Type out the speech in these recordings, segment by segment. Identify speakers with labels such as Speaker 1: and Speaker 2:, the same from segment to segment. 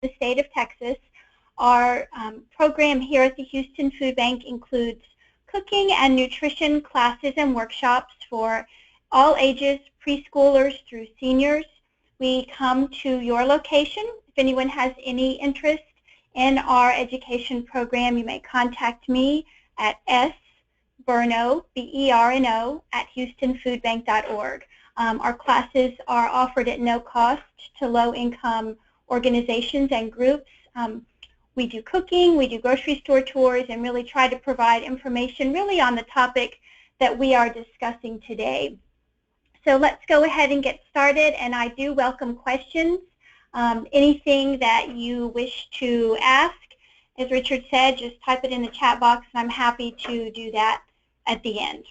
Speaker 1: the state of Texas. Our program here at the Houston Food Bank includes cooking and nutrition classes and workshops for all ages, preschoolers through seniors. We come to your location. If anyone has any interest in our education program, you may contact me at sberno, B-E-R-N-O, at houstonfoodbank.org. Our classes are offered at no cost to low-income organizations and groups. We do cooking, we do grocery store tours, and really try to provide information really on the topic that we are discussing today. So let's go ahead and get started, and I do welcome questions. Anything that you wish to ask, as Richard said, just type it in the chat box, and I'm happy to do that at the end.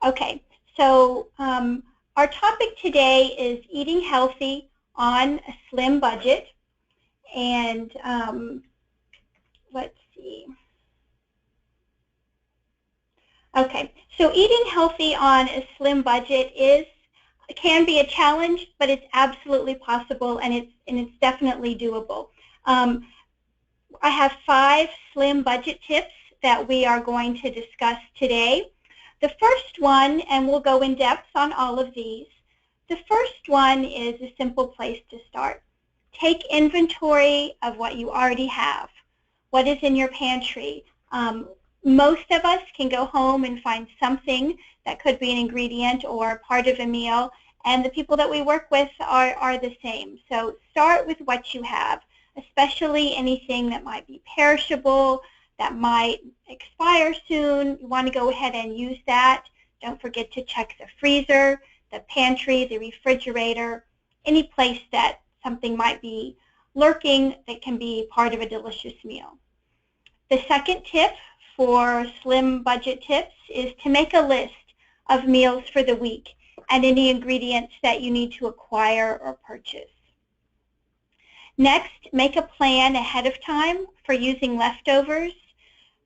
Speaker 1: Okay, so our topic today is eating healthy on a slim budget. And let's see. Okay, so eating healthy on a slim budget can be a challenge, but it's absolutely possible, and it's definitely doable. I have 5 slim budget tips that we are going to discuss today. The first one, and we'll go in depth on all of these, the first one is a simple place to start. Take inventory of what you already have. What is in your pantry? Most of us can go home and find something that could be an ingredient or part of a meal, and the people that we work with are the same. So start with what you have, especially anything that might be perishable, that might expire soon. You want to go ahead and use that. Don't forget to check the freezer, the pantry, the refrigerator, any place that something might be lurking that can be part of a delicious meal. The second tip for slim budget tips is to make a list of meals for the week and any ingredients that you need to acquire or purchase. Next, make a plan ahead of time for using leftovers.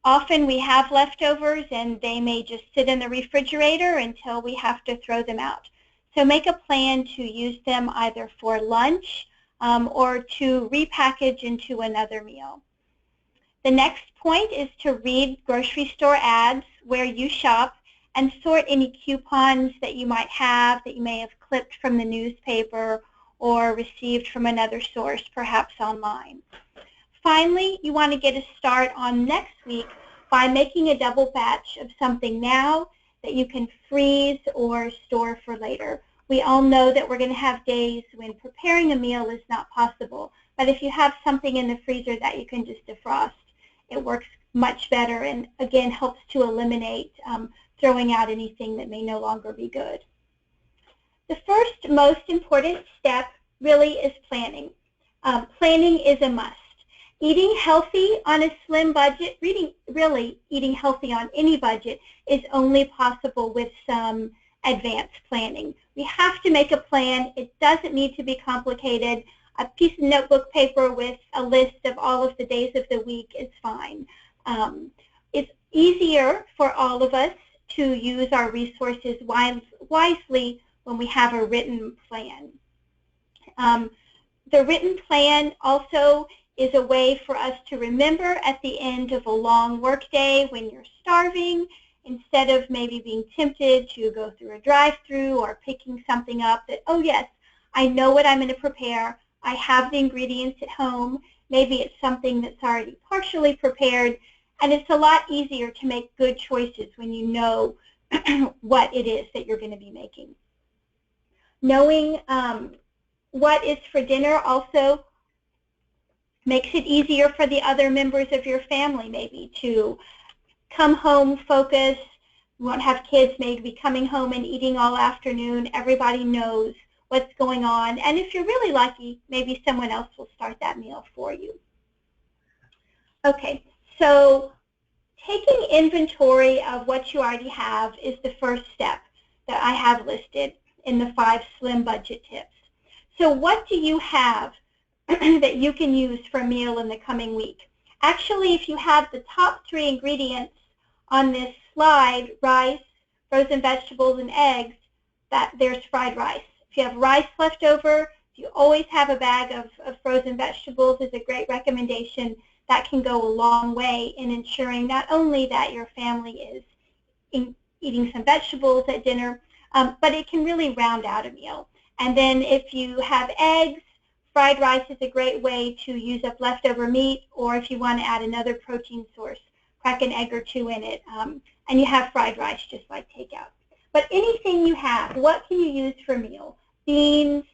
Speaker 1: Often we have leftovers and they may just sit in the refrigerator until we have to throw them out. So make a plan to use them either for lunch or to repackage into another meal. The next point is to read grocery store ads where you shop and sort any coupons that you might have that you may have clipped from the newspaper or received from another source, perhaps online. Finally, you want to get a start on next week by making a double batch of something now that you can freeze or store for later. We all know that we're going to have days when preparing a meal is not possible, but if you have something in the freezer that you can just defrost, it works much better and again helps to eliminate throwing out anything that may no longer be good. The first most important step really is planning. Planning is a must. Eating healthy on a slim budget, really eating healthy on any budget is only possible with some advanced planning. We have to make a plan. It doesn't need to be complicated. A piece of notebook paper with a list of all of the days of the week is fine. It's easier for all of us to use our resources wisely when we have a written plan. The written plan also is a way for us to remember at the end of a long workday when you're starving, instead of maybe being tempted to go through a drive-through or picking something up, that, oh yes, I know what I'm going to prepare. I have the ingredients at home. Maybe it's something that's already partially prepared, and it's a lot easier to make good choices when you know what it is that you're going to be making. Knowing what is for dinner also makes it easier for the other members of your family maybe to come home focused. You won't have kids maybe coming home and eating all afternoon. Everybody knows what's going on, and if you're really lucky, maybe someone else will start that meal for you. Okay, so taking inventory of what you already have is the first step that I have listed in the 5 slim budget tips. So what do you have that you can use for a meal in the coming week? Actually, if you have the top 3 ingredients on this slide, rice, frozen vegetables, and eggs, there's fried rice. If you have rice left over, If you always have a bag of frozen vegetables, is a great recommendation. That can go a long way in ensuring not only that your family is eating some vegetables at dinner, but it can really round out a meal. And then if you have eggs, fried rice is a great way to use up leftover meat, or if you want to add another protein source, crack an egg or two in it, and you have fried rice just like takeout. But anything you have, what can you use for a meal? Beans,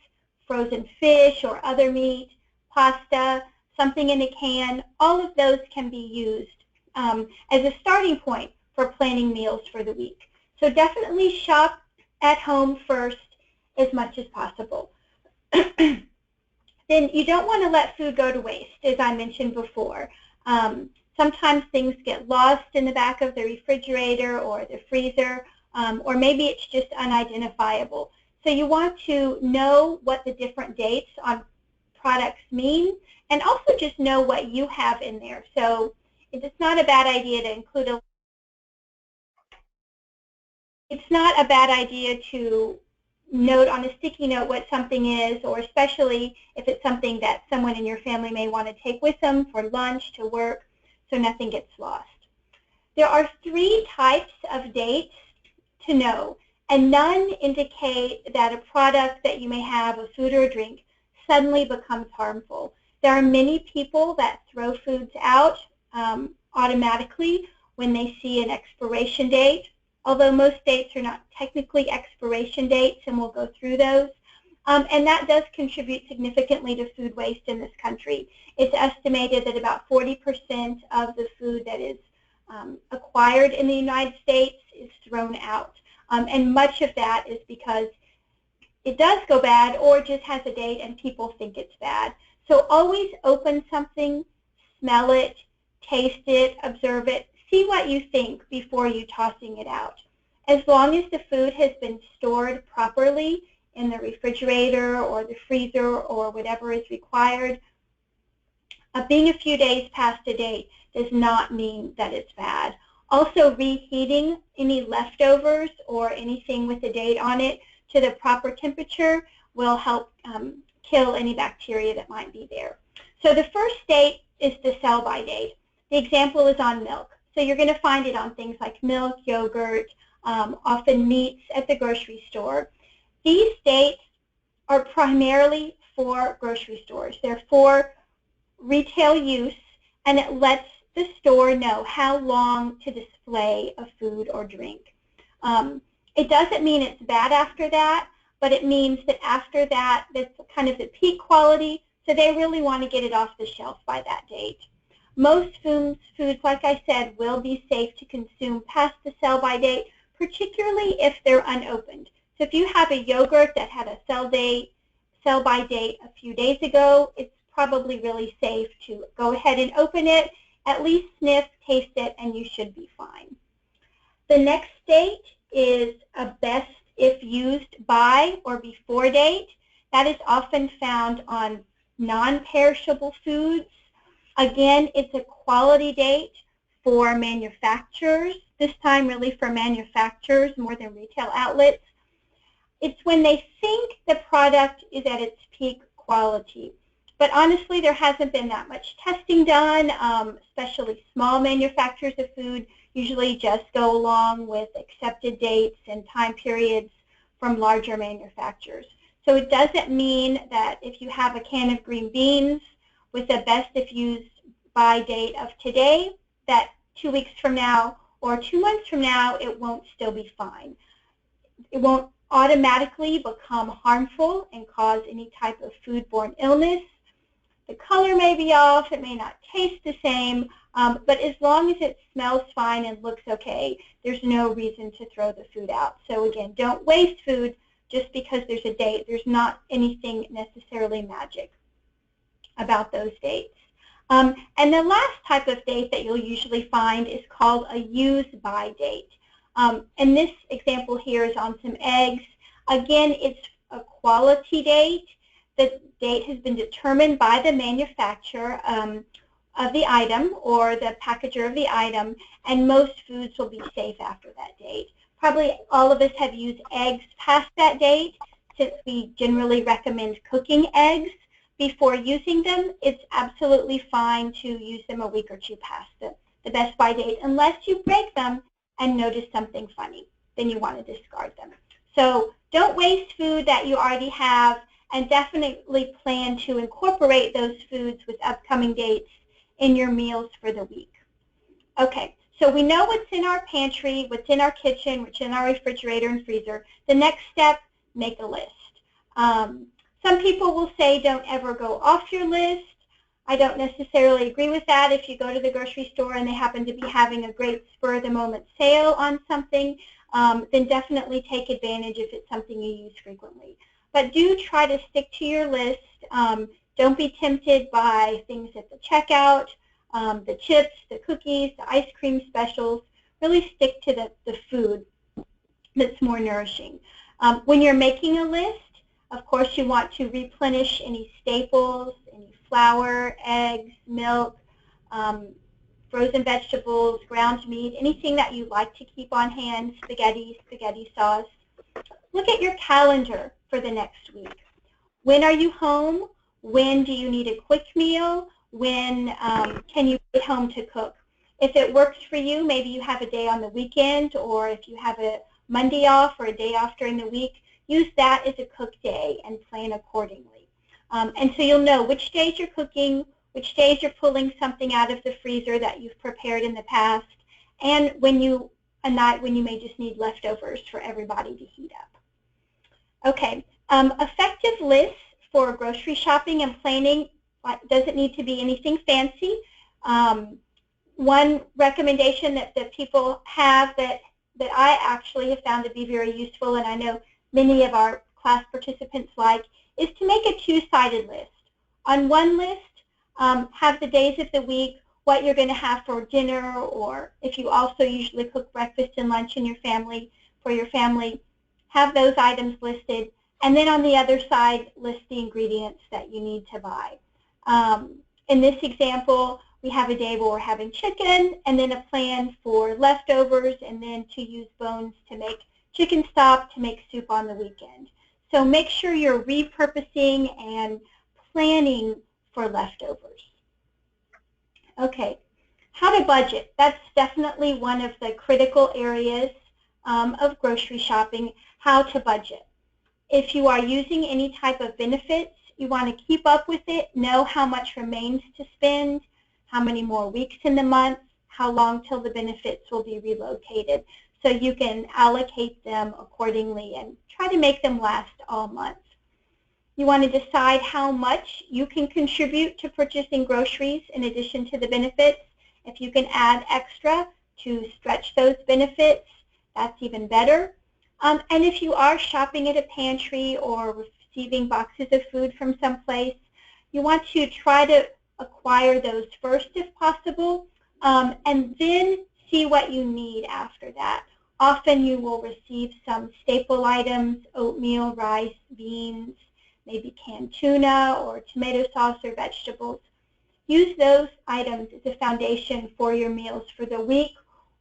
Speaker 1: frozen fish or other meat, pasta, something in a can, all of those can be used as a starting point for planning meals for the week. So definitely shop at home first as much as possible. Then you don't want to let food go to waste, as I mentioned before. Sometimes things get lost in the back of the refrigerator or the freezer, or maybe it's just unidentifiable. So you want to know what the different dates on products mean, and also just know what you have in there. So it's not a bad idea to include it's not a bad idea to note on a sticky note what something is, or especially if it's something that someone in your family may want to take with them for lunch, to work, so nothing gets lost. There are 3 types of dates to know, and none indicate that a product that you may have, a food or a drink, suddenly becomes harmful. There are many people that throw foods out automatically when they see an expiration date, although most dates are not technically expiration dates, and we'll go through those. And that does contribute significantly to food waste in this country. It's estimated that about 40% of the food that is acquired in the United States is thrown out. And much of that is because it does go bad or just has a date and people think it's bad. So always open something, smell it, taste it, observe it, see what you think before you tossing it out. As long as the food has been stored properly in the refrigerator or the freezer or whatever is required, being a few days past a date does not mean that it's bad. Also, reheating any leftovers or anything with a date on it to the proper temperature will help kill any bacteria that might be there. So the first date is the sell-by date. The example is on milk. So you're going to find it on things like milk, yogurt, often meats at the grocery store. These dates are primarily for grocery stores. They're for retail use, and it lets the store know how long to display a food or drink. It doesn't mean it's bad after that, but it means that after that, that's kind of the peak quality, so they really want to get it off the shelf by that date. Most foods, like I said, will be safe to consume past the sell-by date, particularly if they're unopened. So if you have a yogurt that had a sell-by date a few days ago, it's probably really safe to go ahead and open it, at least sniff, taste it, and you should be fine. The next date is a best if used by or before date. That is often found on non-perishable foods. Again, it's a quality date for manufacturers, this time really for manufacturers more than retail outlets. It's when they think the product is at its peak quality. But honestly, there hasn't been that much testing done, especially small manufacturers of food usually just go along with accepted dates and time periods from larger manufacturers. So it doesn't mean that if you have a can of green beans with a best if used by date of today, that 2 weeks from now or 2 months from now, it won't still be fine. It won't automatically become harmful and cause any type of foodborne illness. The color may be off, it may not taste the same, but as long as it smells fine and looks okay, there's no reason to throw the food out. So again, don't waste food just because there's a date. There's not anything necessarily magic about those dates. And the last type of date that you'll usually find is called a use-by date. And this example here is on some eggs. Again, it's a quality date. The date has been determined by the manufacturer of the item or the packager of the item, and most foods will be safe after that date. Probably all of us have used eggs past that date, since we generally recommend cooking eggs before using them, it's absolutely fine to use them a week or two past the best by date, unless you break them and notice something funny. Then you want to discard them. So don't waste food that you already have, and definitely plan to incorporate those foods with upcoming dates in your meals for the week. Okay, so we know what's in our pantry, what's in our kitchen, what's in our refrigerator and freezer. The next step, make a list. Some people will say don't ever go off your list. I don't necessarily agree with that. If you go to the grocery store and they happen to be having a great spur-of-the-moment sale on something, then definitely take advantage if it's something you use frequently. But do try to stick to your list. Don't be tempted by things at the checkout, the chips, the cookies, the ice cream specials. Really stick to the food that's more nourishing. When you're making a list, of course, you want to replenish any staples, any flour, eggs, milk, frozen vegetables, ground meat, anything that you like to keep on hand, spaghetti sauce. Look at your calendar for the next week. When are you home? When do you need a quick meal? When can you get home to cook? If it works for you, maybe you have a day on the weekend, or if you have a Monday off or a day off during the week, use that as a cook day and plan accordingly. And so you'll know which days you're cooking, which days you're pulling something out of the freezer that you've prepared in the past, and a night when you may just need leftovers for everybody to heat up. Okay, effective lists for grocery shopping and planning doesn't need to be anything fancy. One recommendation that people have that I actually have found to be very useful, and I know many of our class participants like, is to make a two-sided list. On one list, have the days of the week, what you're going to have for dinner, or if you also usually cook breakfast and lunch in your family, for your family, have those items listed. And then on the other side, list the ingredients that you need to buy. In this example, we have a day where we're having chicken, and then a plan for leftovers, and then to use bones to make chicken stock to make soup on the weekend. So make sure you're repurposing and planning for leftovers. Okay, how to budget. That's definitely one of the critical areas of grocery shopping, how to budget. If you are using any type of benefits, you want to keep up with it, know how much remains to spend, how many more weeks in the month, how long till the benefits will be relocated, so you can allocate them accordingly and try to make them last all month. You want to decide how much you can contribute to purchasing groceries in addition to the benefits. If you can add extra to stretch those benefits, that's even better. And if you are shopping at a pantry or receiving boxes of food from someplace, you want to try to acquire those first if possible, and then see what you need after that. Often you will receive some staple items, oatmeal, rice, beans, maybe canned tuna or tomato sauce or vegetables. Use those items as a foundation for your meals for the week,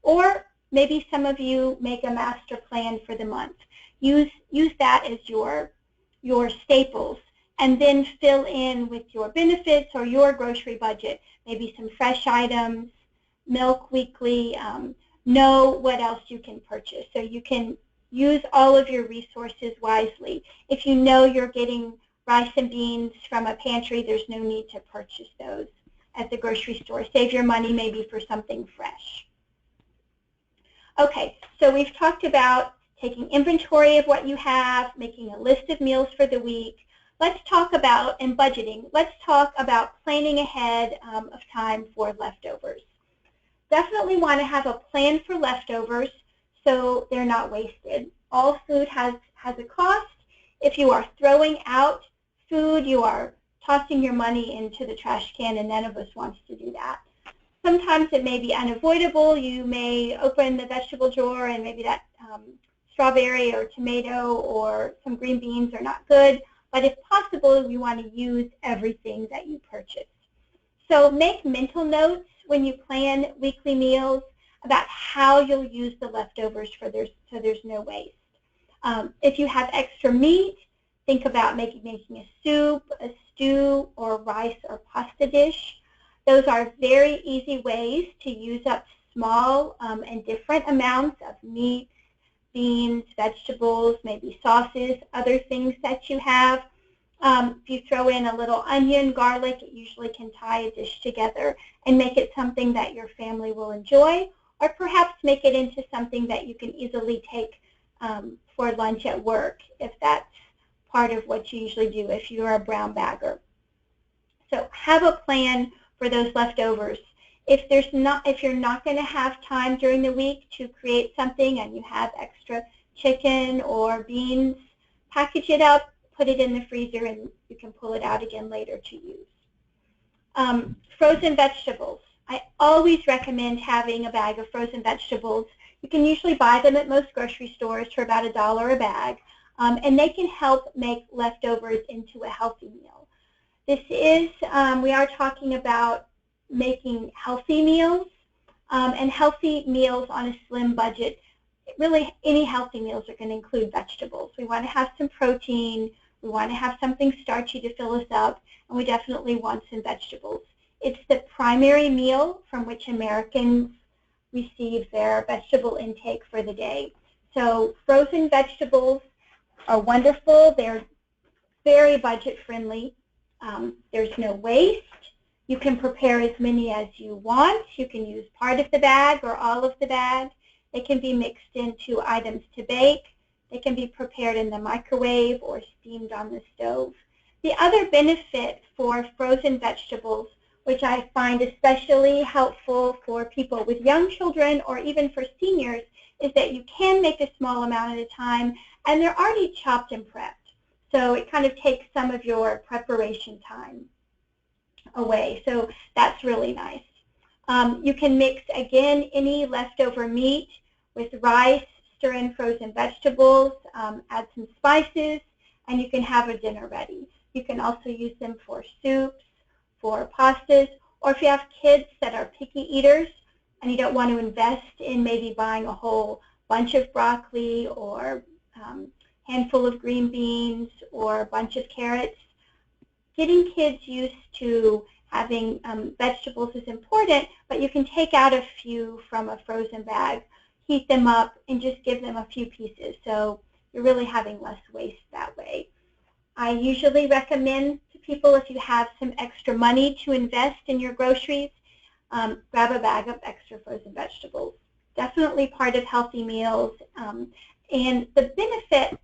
Speaker 1: or maybe some of you make a master plan for the month. Use that as your staples, and then fill in with your benefits or your grocery budget, maybe some fresh items, milk weekly, know what else you can purchase. So you can use all of your resources wisely. If you know you're getting rice and beans from a pantry, there's no need to purchase those at the grocery store. Save your money maybe for something fresh. Okay, so we've talked about taking inventory of what you have, making a list of meals for the week. Let's talk about, and budgeting, let's talk about planning ahead of time for leftovers. Definitely want to have a plan for leftovers so they're not wasted. All food has a cost. If you are throwing out food, you are tossing your money into the trash can, and none of us wants to do that. Sometimes it may be unavoidable. You may open the vegetable drawer and maybe that strawberry or tomato or some green beans are not good. But if possible, you want to use everything that you purchase. So make mental notes when you plan weekly meals about how you'll use the leftovers so there's no waste. If you have extra meat, think about making a soup, a stew, or rice or pasta dish. Those are very easy ways to use up small and different amounts of meat, beans, vegetables, maybe sauces, other things that you have. If you throw in a little onion, garlic, it usually can tie a dish together and make it something that your family will enjoy, or perhaps make it into something that you can easily take for lunch at work, if that's part of what you usually do if you're a brown bagger. So have a plan for those leftovers. If you're not going to have time during the week to create something and you have extra chicken or beans, package it up, put it in the freezer, and you can pull it out again later to use. Frozen vegetables. I always recommend having a bag of frozen vegetables. You can usually buy them at most grocery stores for about $1 a bag, and they can help make leftovers into a healthy meal. We are talking about making healthy meals, and healthy meals on a slim budget. Really, any healthy meals are going to include vegetables. We want to have some protein, we want to have something starchy to fill us up, and we definitely want some vegetables. It's the primary meal from which Americans receive their vegetable intake for the day. So frozen vegetables are wonderful. They're very budget friendly. There's no waste. You can prepare as many as you want. You can use part of the bag or all of the bag. They can be mixed into items to bake. They can be prepared in the microwave or steamed on the stove. The other benefit for frozen vegetables, which I find especially helpful for people with young children or even for seniors, is that you can make a small amount at a time, and they're already chopped and prepped. So it kind of takes some of your preparation time away. So that's really nice. You can mix, again, any leftover meat with rice, stir in frozen vegetables, add some spices, and you can have a dinner ready. You can also use them for soups, for pastas, or if you have kids that are picky eaters and you don't want to invest in maybe buying a whole bunch of broccoli or handful of green beans or a bunch of carrots, getting kids used to having vegetables is important, but you can take out a few from a frozen bag, heat them up, and just give them a few pieces. So you're really having less waste that way. I usually recommend to people, if you have some extra money to invest in your groceries, grab a bag of extra frozen vegetables. Definitely part of healthy meals. And the benefit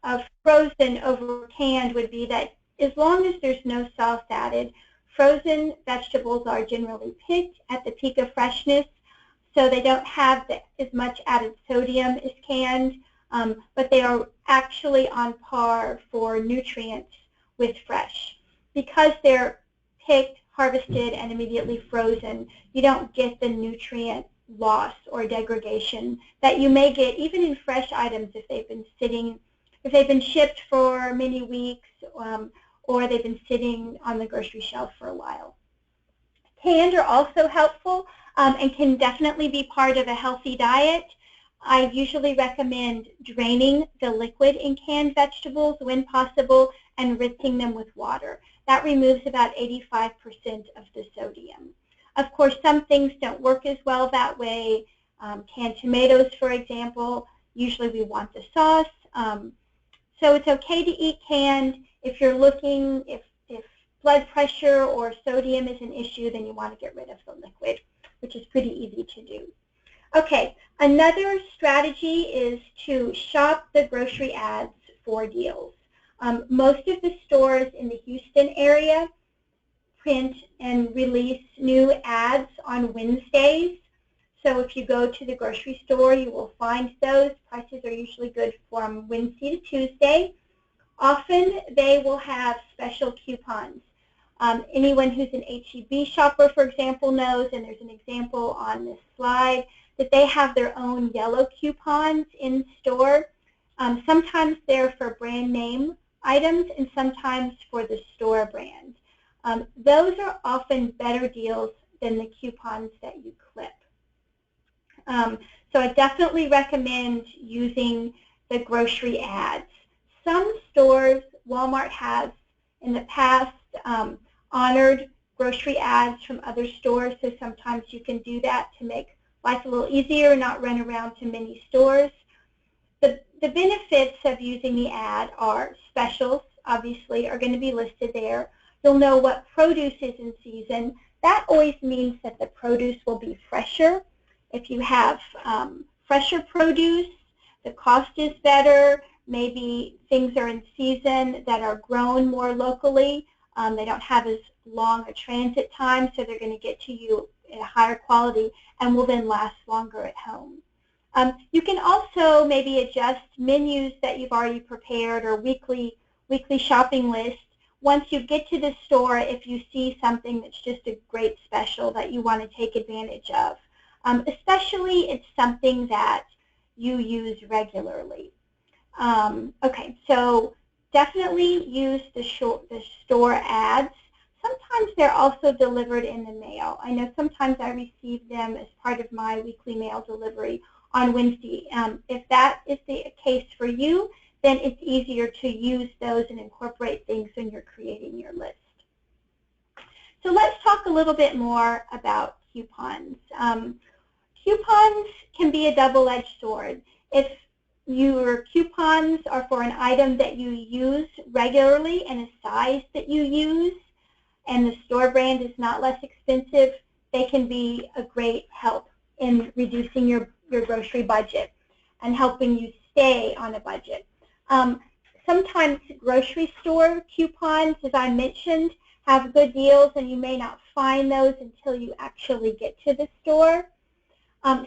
Speaker 1: of frozen over canned would be that as long as there's no sauce added, frozen vegetables are generally picked at the peak of freshness, so they don't have as much added sodium as canned, but they are actually on par for nutrients with fresh. Because they're picked, harvested, and immediately frozen, you don't get the nutrient loss or degradation that you may get even in fresh items if they've been shipped for many weeks, or they've been sitting on the grocery shelf for a while. Canned are also helpful and can definitely be part of a healthy diet. I usually recommend draining the liquid in canned vegetables when possible and rinsing them with water. That removes about 85% of the sodium. Of course, some things don't work as well that way. Canned tomatoes, for example, usually we want the sauce. So it's okay to eat canned. If you're looking, if blood pressure or sodium is an issue, then you want to get rid of the liquid, which is pretty easy to do. Okay, another strategy is to shop the grocery ads for deals. Most of the stores in the Houston area print and release new ads on Wednesdays. So if you go to the grocery store, you will find those. Prices are usually good from Wednesday to Tuesday. Often they will have special coupons. Anyone who's an H-E-B shopper, for example, knows, and there's an example on this slide, that they have their own yellow coupons in store. Sometimes they're for brand name items and sometimes for the store brand. Those are often better deals than the coupons that you clip. So I definitely recommend using the grocery ads. Some stores Walmart has in the past honored grocery ads from other stores, so sometimes you can do that to make life a little easier, not run around to many stores. The benefits of using the ad are specials, obviously, are going to be listed there. You'll know what produce is in season. That always means that the produce will be fresher. If you have fresher produce, the cost is better. Maybe things are in season that are grown more locally. They don't have as long a transit time, so they're going to get to you at a higher quality and will then last longer at home. You can also maybe adjust menus that you've already prepared or weekly shopping lists. Once you get to the store, if you see something that's just a great special that you want to take advantage of, especially it's something that you use regularly. Okay, so definitely use the store ads. Sometimes they're also delivered in the mail. I know sometimes I receive them as part of my weekly mail delivery on Wednesday. If that is the case for you, then it's easier to use those and incorporate things when you're creating your list. So let's talk a little bit more about coupons. Coupons can be a double-edged sword. If your coupons are for an item that you use regularly and a size that you use, and the store brand is not less expensive, they can be a great help in reducing your grocery budget and helping you stay on a budget. Sometimes grocery store coupons, as I mentioned, have good deals, and you may not find those until you actually get to the store.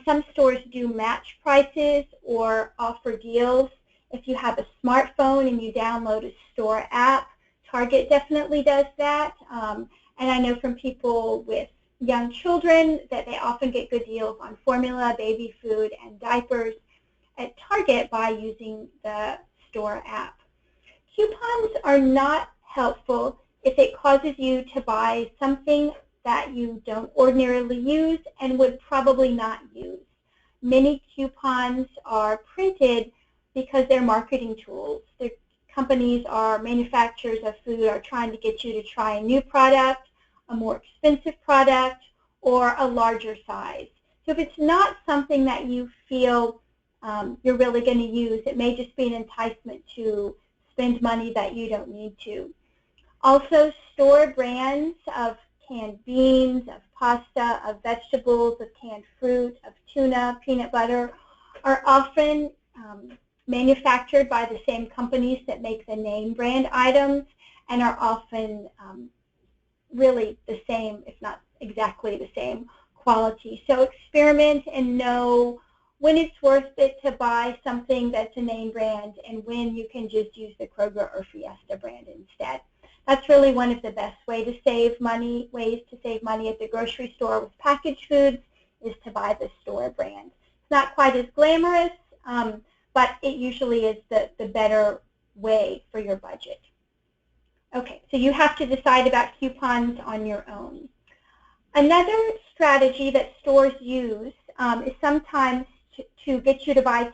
Speaker 1: Some stores do match prices or offer deals. If you have a smartphone and you download a store app, Target definitely does that. And I know from people with young children that they often get good deals on formula, baby food, and diapers at Target by using the store app. Coupons are not helpful if it causes you to buy something that you don't ordinarily use and would probably not use. Many coupons are printed because they're marketing tools. The companies or manufacturers of food are trying to get you to try a new product, a more expensive product, or a larger size. So if it's not something that you feel you're really going to use, it may just be an enticement to spend money that you don't need to. Also, store brands of canned beans, of pasta, of vegetables, of canned fruit, of tuna, peanut butter are often manufactured by the same companies that make the name brand items and are often really the same, if not exactly the same quality. So experiment and know when it's worth it to buy something that's a name brand and when you can just use the Kroger or Fiesta brand instead. That's really one of the best ways to save money at the grocery store with packaged foods is to buy the store brand. It's not quite as glamorous, but it usually is the better way for your budget. Okay, so you have to decide about coupons on your own. Another strategy that stores use is sometimes to get you to buy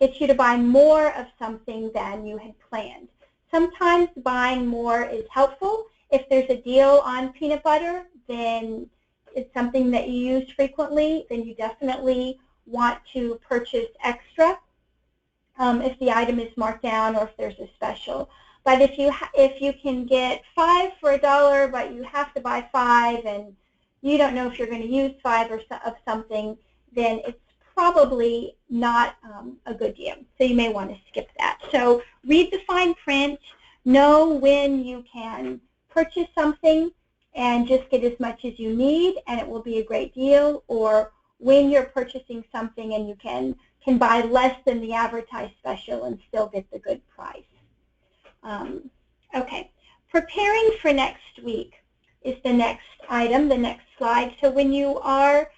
Speaker 1: get you to buy more of something than you had planned. Sometimes buying more is helpful. If there's a deal on peanut butter, then it's something that you use frequently, then you definitely want to purchase extra if the item is marked down or if there's a special. But if you can get 5 for $1, but you have to buy 5 and you don't know if you're going to use 5 of something, then it's probably not a good deal. So you may want to skip that. So read the fine print, know when you can purchase something and just get as much as you need and it will be a great deal, or when you're purchasing something and you can buy less than the advertised special and still get the good price. Okay, preparing for next week is the next item, the next slide. So when you are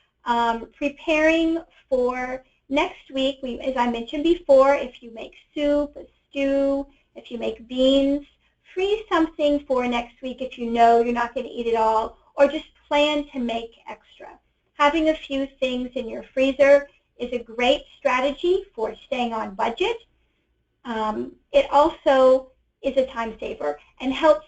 Speaker 1: preparing for next week, as I mentioned before, if you make soup, a stew, if you make beans, freeze something for next week if you know you're not going to eat it all, or just plan to make extra. Having a few things in your freezer is a great strategy for staying on budget. It also is a time saver and helps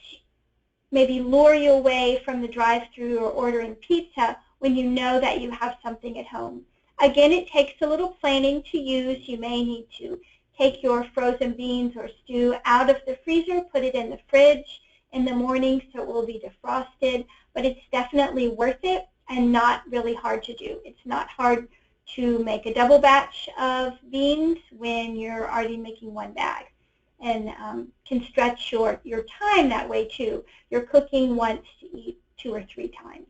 Speaker 1: maybe lure you away from the drive-thru or ordering pizza when you know that you have something at home. Again, it takes a little planning to use. You may need to take your frozen beans or stew out of the freezer, put it in the fridge in the morning so it will be defrosted, but it's definitely worth it and not really hard to do. It's not hard to make a double batch of beans when you're already making one bag, and can stretch your time that way too. You're cooking once to eat 2 or 3 times.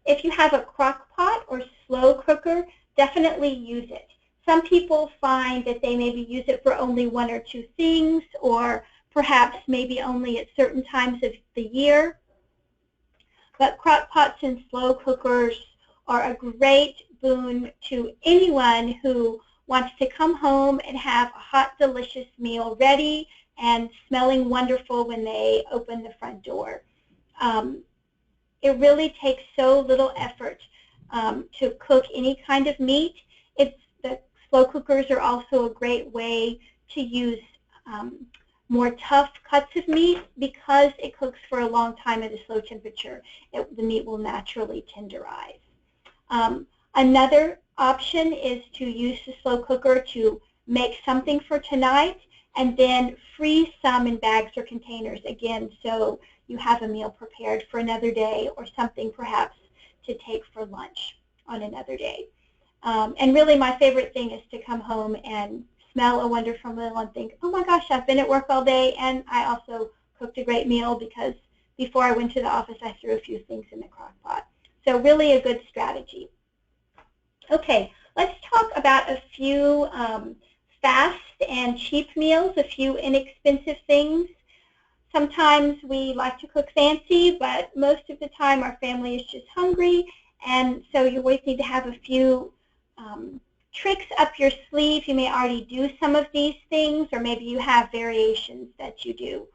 Speaker 1: If you have a crock pot or slow cooker, definitely use it. Some people find that they maybe use it for only 1 or 2 things, or perhaps maybe only at certain times of the year. But crock pots and slow cookers are a great boon to anyone who wants to come home and have a hot, delicious meal ready and smelling wonderful when they open the front door. It really takes so little effort to cook any kind of meat. The slow cookers are also a great way to use more tough cuts of meat because it cooks for a long time at a slow temperature. The meat will naturally tenderize. Another option is to use the slow cooker to make something for tonight and then freeze some in bags or containers, again, so you have a meal prepared for another day or something perhaps to take for lunch on another day. And really my favorite thing is to come home and smell a wonderful meal and think, oh my gosh, I've been at work all day and I also cooked a great meal because before I went to the office I threw a few things in the crock pot. So really a good strategy. Okay, let's talk about a few fast and cheap meals, a few inexpensive things. Sometimes we like to cook fancy, but most of the time our family is just hungry, and so you always need to have a few tricks up your sleeve. You may already do some of these things, or maybe you have variations that you do.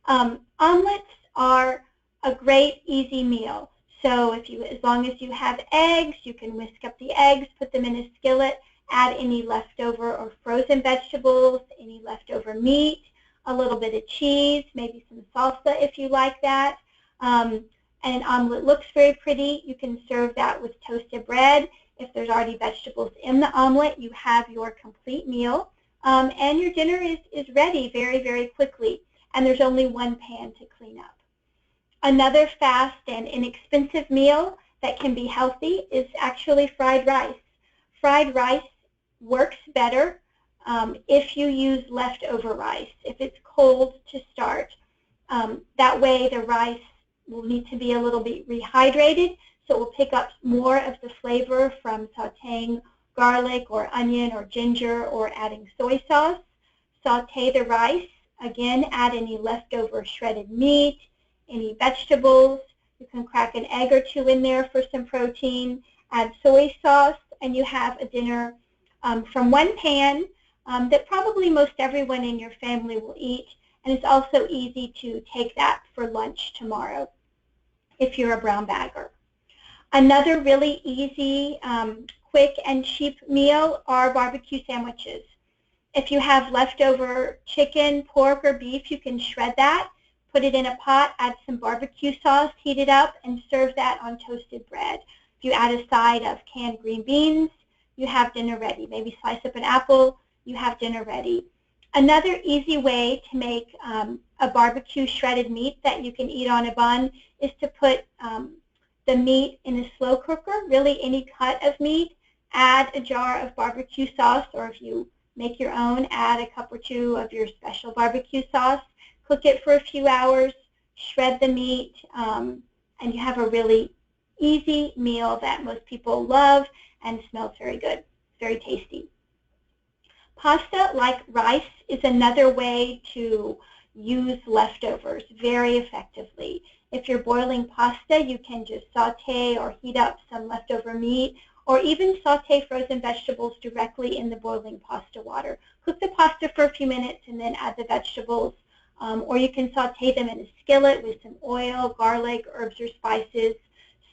Speaker 1: Omelets are a great, easy meal. So as long as you have eggs, you can whisk up the eggs, put them in a skillet, add any leftover or frozen vegetables, any leftover meat, a little bit of cheese, maybe some salsa if you like that. And an omelet looks very pretty. You can serve that with toasted bread. If there's already vegetables in the omelet, you have your complete meal. And your dinner is ready very, very quickly. And there's only one pan to clean up. Another fast and inexpensive meal that can be healthy is actually fried rice. Fried rice works better if you use leftover rice, if it's cold to start. That way the rice will need to be a little bit rehydrated, so it will pick up more of the flavor from sauteing garlic or onion or ginger or adding soy sauce. Saute the rice. Again, add any leftover shredded meat, any vegetables. You can crack an egg or 2 in there for some protein. Add soy sauce, and you have a dinner from one pan that probably most everyone in your family will eat. And it's also easy to take that for lunch tomorrow if you're a brown bagger. Another really easy, quick, and cheap meal are barbecue sandwiches. If you have leftover chicken, pork, or beef, you can shred that, put it in a pot, add some barbecue sauce, heat it up, and serve that on toasted bread. If you add a side of canned green beans, you have dinner ready. Maybe slice up an apple, you have dinner ready. Another easy way to make a barbecue shredded meat that you can eat on a bun is to put the meat in a slow cooker, really any cut of meat, add a jar of barbecue sauce, or if you make your own, add a cup or 2 of your special barbecue sauce, cook it for a few hours, shred the meat, and you have a really easy meal that most people love and smells very good, very tasty. Pasta, like rice, is another way to use leftovers very effectively. If you're boiling pasta, you can just saute or heat up some leftover meat, or even saute frozen vegetables directly in the boiling pasta water. Cook the pasta for a few minutes and then add the vegetables, or you can saute them in a skillet with some oil, garlic, herbs, or spices.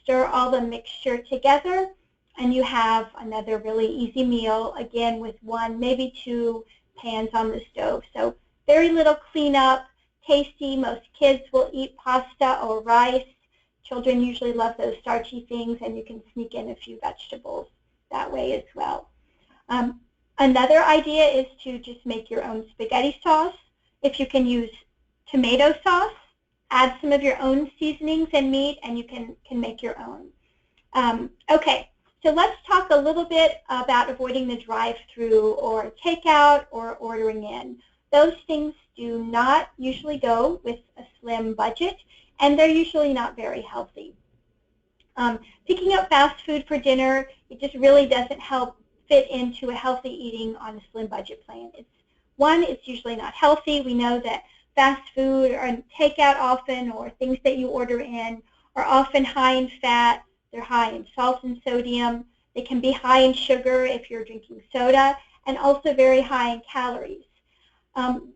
Speaker 1: Stir all the mixture together, and you have another really easy meal, again with 1, maybe 2 pans on the stove. So very little cleanup. tasty. Most kids will eat pasta or rice. Children usually love those starchy things, and you can sneak in a few vegetables that way as well. Another idea is to just make your own spaghetti sauce. If you can use tomato sauce, add some of your own seasonings and meat, and you can make your own. Okay, so let's talk a little bit about avoiding the drive-through or takeout or ordering in. Those things do not usually go with a slim budget, and they're usually not very healthy. Picking up fast food for dinner, it just really doesn't help fit into a healthy eating on a slim budget plan. It's usually not healthy. We know that fast food or takeout often, or things that you order in, are often high in fat. They're high in salt and sodium. They can be high in sugar if you're drinking soda, and also very high in calories.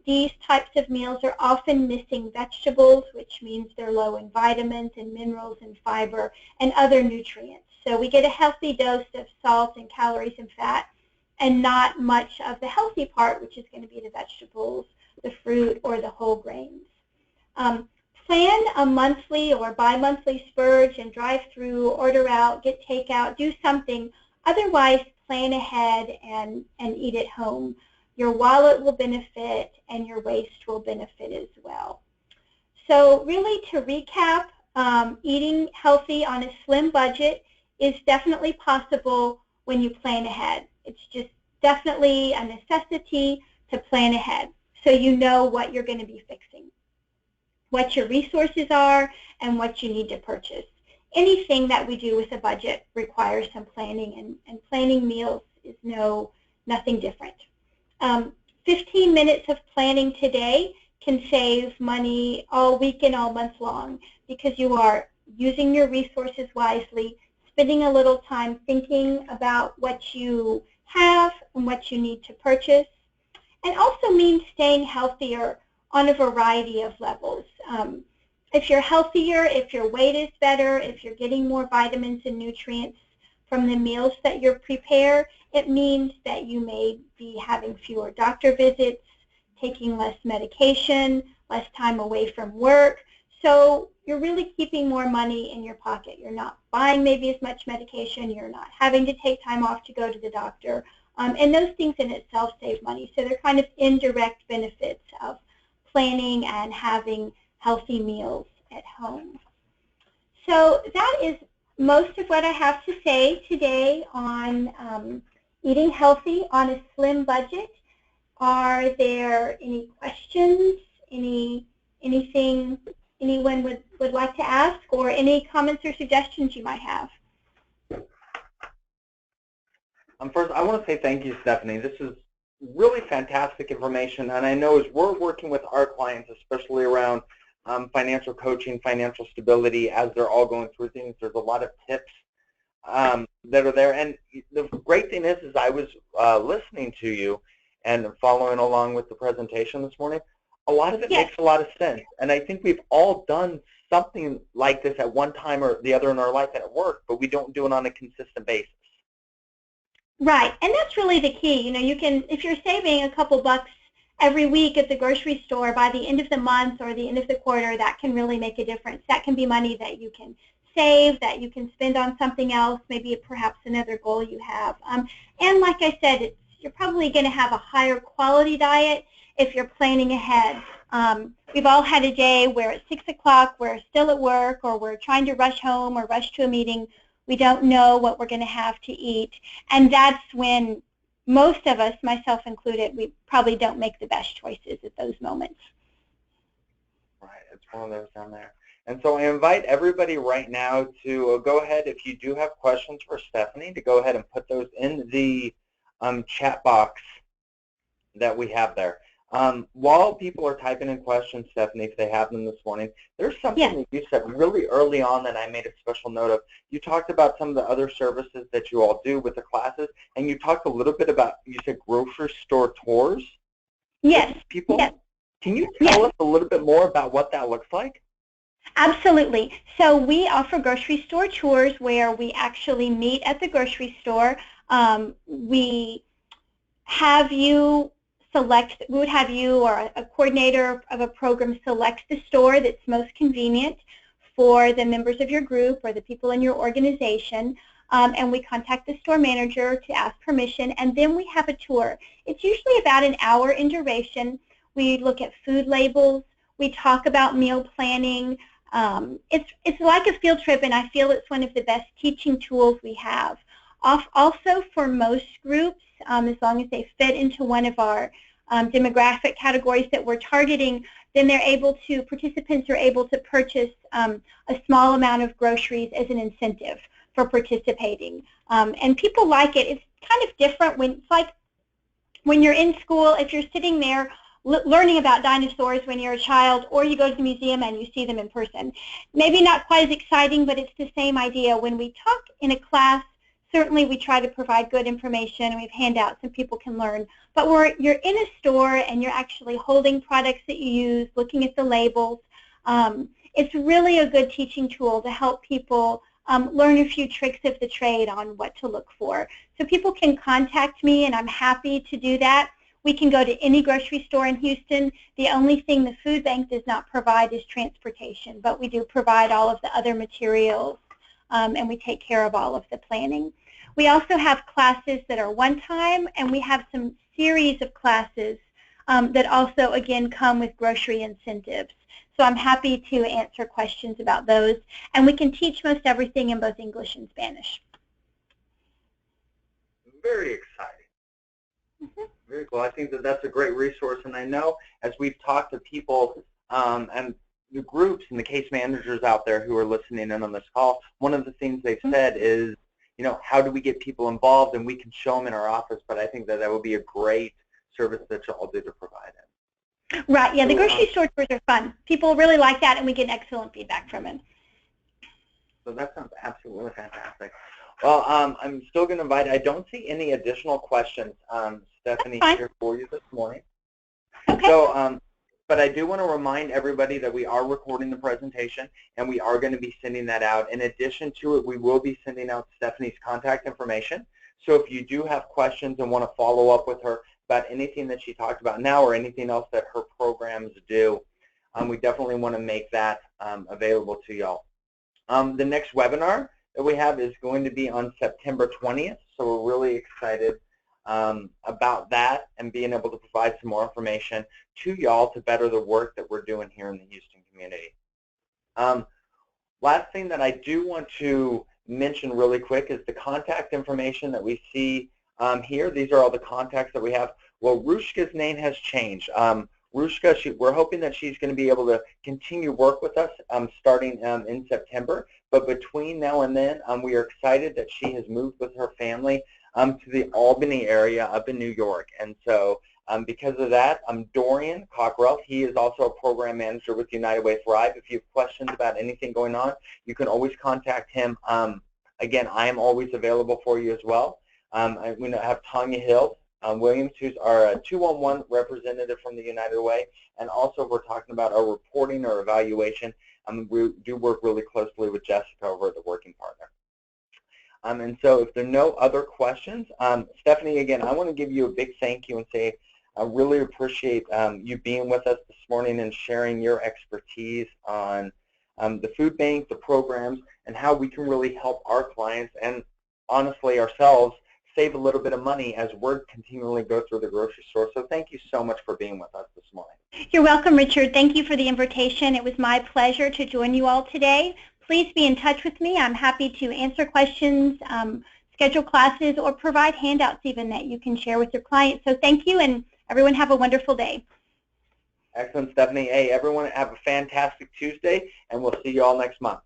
Speaker 1: These types of meals are often missing vegetables, which means they're low in vitamins and minerals and fiber and other nutrients. So we get a healthy dose of salt and calories and fat, and not much of the healthy part, which is going to be the vegetables, the fruit, or the whole grains. Plan a monthly or bi-monthly splurge and drive through, order out, get takeout, do something. Otherwise, plan ahead and eat at home. Your wallet will benefit, and your waist will benefit as well. So really, to recap, eating healthy on a slim budget is definitely possible when you plan ahead. It's just definitely a necessity to plan ahead so you know what you're going to be fixing, what your resources are, and what you need to purchase. Anything that we do with a budget requires some planning, and planning meals is nothing different. 15 minutes of planning today can save money all week and all month long, because you are using your resources wisely, spending a little time thinking about what you have and what you need to purchase, and also means staying healthier on a variety of levels. If you're healthier, if your weight is better, if you're getting more vitamins and nutrients from the meals that you prepare, it means that you may be having fewer doctor visits, taking less medication, less time away from work. So you're really keeping more money in your pocket. You're not buying maybe as much medication. You're not having to take time off to go to the doctor. And those things in itself save money. So they're kind of indirect benefits of planning and having healthy meals at home. So that is most of what I have to say today on eating healthy on a slim budget. Are there any questions, anything anyone would like to ask, or any comments or suggestions you might have?
Speaker 2: First, I want to say thank you, Stephanie. This is really fantastic information, and I know as we're working with our clients, especially around financial coaching, financial stability, as they're all going through things, there's a lot of tips that are there. And the great thing is I was listening to you and following along with the presentation this morning. A lot of it makes a lot of sense, and I think we've all done something like this at one time or the other in our life at work, but we don't do it on a consistent basis.
Speaker 1: Right, and that's really the key. You know, you can, if you're saving a couple bucks every week at the grocery store, by the end of the month or the end of the quarter, that can really make a difference. That can be money that you can save, that you can spend on something else, maybe perhaps another goal you have. And like I said, you're probably going to have a higher quality diet if you're planning ahead. We've all had a day where at 6 o'clock we're still at work, or we're trying to rush home or rush to a meeting. We don't know what we're going to have to eat, and that's when most of us, myself included, we probably don't make the best choices at those moments.
Speaker 2: Right, it's one of those down there. And so I invite everybody right now to go ahead, if you do have questions for Stephanie, to go ahead and put those in the chat box that we have there. While people are typing in questions, Stephanie, if they have them this morning, there's something that you said really early on that I made a special note of. You talked about some of the other services that you all do with the classes, and you talked a little bit about, you said grocery store tours?
Speaker 1: Yes.
Speaker 2: People?
Speaker 1: Yes.
Speaker 2: Can you tell us a little bit more about what that looks like?
Speaker 1: Absolutely. So we offer grocery store tours where we actually meet at the grocery store. We have you we would have you or a coordinator of a program select the store that's most convenient for the members of your group or the people in your organization. And we contact the store manager to ask permission, and then we have a tour. It's usually about an hour in duration. We look at food labels. We talk about meal planning. It's like a field trip, and I feel it's one of the best teaching tools we have. Also, for most groups, as long as they fit into one of our demographic categories that we're targeting, then participants are able to purchase a small amount of groceries as an incentive for participating. And people like it. It's kind of different it's like when you're in school, if you're sitting there learning about dinosaurs when you're a child, or you go to the museum and you see them in person. Maybe not quite as exciting, but it's the same idea. When we talk in a class, certainly we try to provide good information, and we have handouts and people can learn. But you're in a store and you're actually holding products that you use, looking at the labels. It's really a good teaching tool to help people learn a few tricks of the trade on what to look for. So people can contact me, and I'm happy to do that. We can go to any grocery store in Houston. The only thing the food bank does not provide is transportation, but we do provide all of the other materials, and we take care of all of the planning. We also have classes that are one-time, and we have some series of classes that also, again, come with grocery incentives. So I'm happy to answer questions about those, and we can teach most everything in both English and Spanish.
Speaker 2: Very exciting. Very cool. I think that's a great resource, and I know as we've talked to people and the groups and the case managers out there who are listening in on this call, one of the things they've said is, how do we get people involved? And we can show them in our office, but I think that would be a great service that y'all do to provide it.
Speaker 1: Right, yeah, the grocery store tours are fun. People really like that, and we get excellent feedback from it.
Speaker 2: So that sounds absolutely fantastic. Well, I'm still going to invite, I don't see any additional questions, Stephanie, here for you this morning.
Speaker 1: Okay.
Speaker 2: So, but I do want to remind everybody that we are recording the presentation, and we are going to be sending that out. In addition to it, we will be sending out Stephanie's contact information. So if you do have questions and want to follow up with her about anything that she talked about now or anything else that her programs do, we definitely want to make that available to y'all. The next webinar that we have is going to be on September 20th, so we're really excited about that and being able to provide some more information to y'all to better the work that we're doing here in the Houston community. Last thing that I do want to mention really quick is the contact information that we see here. These are all the contacts that we have. Well, Rushka's name has changed. Rushka, we're hoping that she's going to be able to continue work with us starting in September. But between now and then, we are excited that she has moved with her family to the Albany area up in New York. And so because of that, Dorian Cockrell, he is also a program manager with United Way Thrive. If you have questions about anything going on, you can always contact him. Again, I am always available for you as well. We have Tanya Hill Williams, who's our 211 representative from the United Way, and also if we're talking about our reporting or evaluation, we do work really closely with Jessica over at the Working Partner. And so if there are no other questions, Stephanie, again, I want to give you a big thank you and say I really appreciate you being with us this morning and sharing your expertise on the food bank, the programs, and how we can really help our clients and honestly ourselves save a little bit of money as we're continually go through the grocery store. So thank you so much for being with us this morning.
Speaker 1: You're welcome, Richard. Thank you for the invitation. It was my pleasure to join you all today. Please be in touch with me. I'm happy to answer questions, schedule classes, or provide handouts even that you can share with your clients. So thank you, and everyone have a wonderful day.
Speaker 2: Excellent, Stephanie. Hey, everyone have a fantastic Tuesday, and we'll see you all next month.